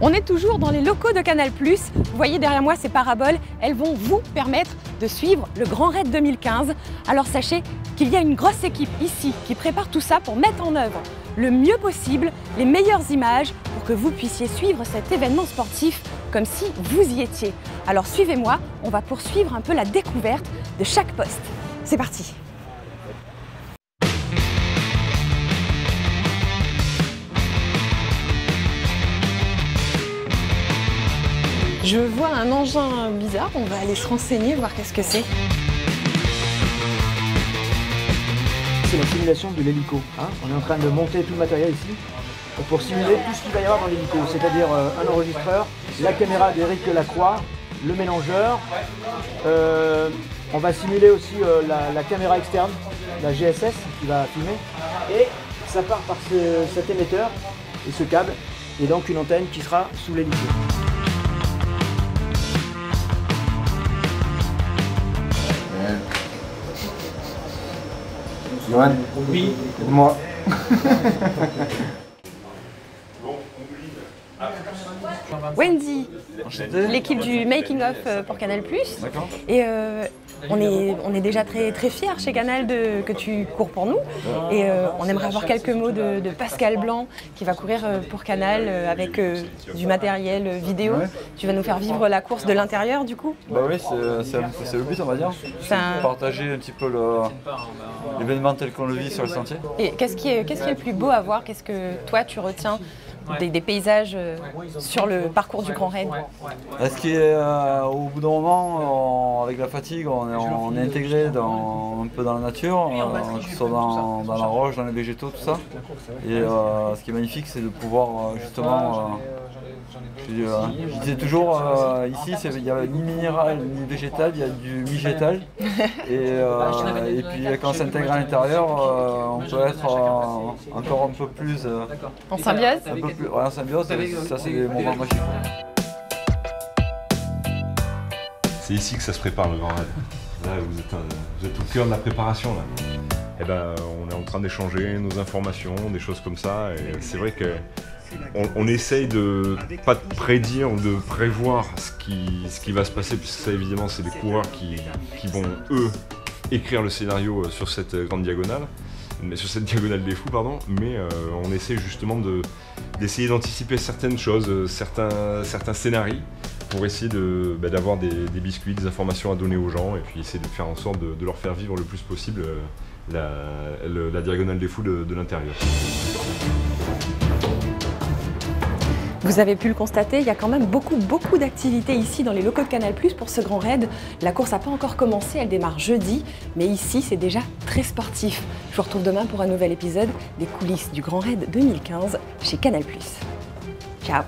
On est toujours dans les locaux de Canal+. Vous voyez derrière moi ces paraboles, elles vont vous permettre de suivre le Grand Raid 2015. Alors sachez qu'il y a une grosse équipe ici qui prépare tout ça pour mettre en œuvre le mieux possible les meilleures images pour que vous puissiez suivre cet événement sportif comme si vous y étiez. Alors suivez-moi, on va poursuivre un peu la découverte de chaque poste. C'est parti! Je vois un engin bizarre, on va aller se renseigner, voir qu'est-ce que c'est. C'est la simulation de l'hélico. On est en train de monter tout le matériel ici pour simuler tout ce qu'il va y avoir dans l'hélico, c'est-à-dire un enregistreur, la caméra d'Éric Lacroix, le mélangeur. On va simuler aussi la caméra externe, la GSS qui va filmer. Et ça part par cet émetteur et ce câble, et donc une antenne qui sera sous l'hélico. Johan, Oui. aide-moi. Wendy, l'équipe du Making of pour Canal+. Et on est déjà très fiers chez Canal que tu cours pour nous. Et on aimerait avoir quelques mots de Pascal Blanc qui va courir pour Canal avec du matériel vidéo. Ouais. Tu vas nous faire vivre la course de l'intérieur du coup? Bah oui, c'est le but, on va dire. Partager un petit peu l'événement tel qu'on le vit sur le sentier. Et qu'est-ce qui est le plus beau à voir? Qu'est-ce que toi tu retiens des paysages sur le parcours du Grand Raid? Est-ce qu'au bout d'un moment, avec la fatigue, on est intégré un peu dans la nature, que ce soit dans la roche, dans les végétaux, tout ça. Et ce qui est magnifique, c'est de pouvoir justement... je disais toujours, ici, il n'y a ni minéral ni végétal, il y a du mi-végétal. Et puis quand on s'intègre à l'intérieur, on peut être encore un peu plus... En symbiose? Ouais, en symbiose, ça c'est des moments magiques. C'est ici que ça se prépare le Grand Raid. Là, vous êtes au cœur de la préparation. Là. Et ben, on est en train d'échanger nos informations, des choses comme ça. Et c'est vrai que on essaye de pas de prédire ou de prévoir ce qui va se passer, puisque ça évidemment c'est des coureurs qui vont eux écrire le scénario sur cette grande diagonale. Sur cette diagonale des fous, pardon, mais on essaie justement d'essayer d'anticiper certaines choses, certains scénarios, pour essayer d'avoir des biscuits, des informations à donner aux gens, et puis essayer de faire en sorte de leur faire vivre le plus possible la diagonale des fous de l'intérieur. Vous avez pu le constater, il y a quand même beaucoup d'activités ici dans les locaux de Canal+ pour ce Grand Raid. La course n'a pas encore commencé, elle démarre jeudi, mais ici c'est déjà très sportif. Je vous retrouve demain pour un nouvel épisode des coulisses du Grand Raid 2015 chez Canal+. Ciao!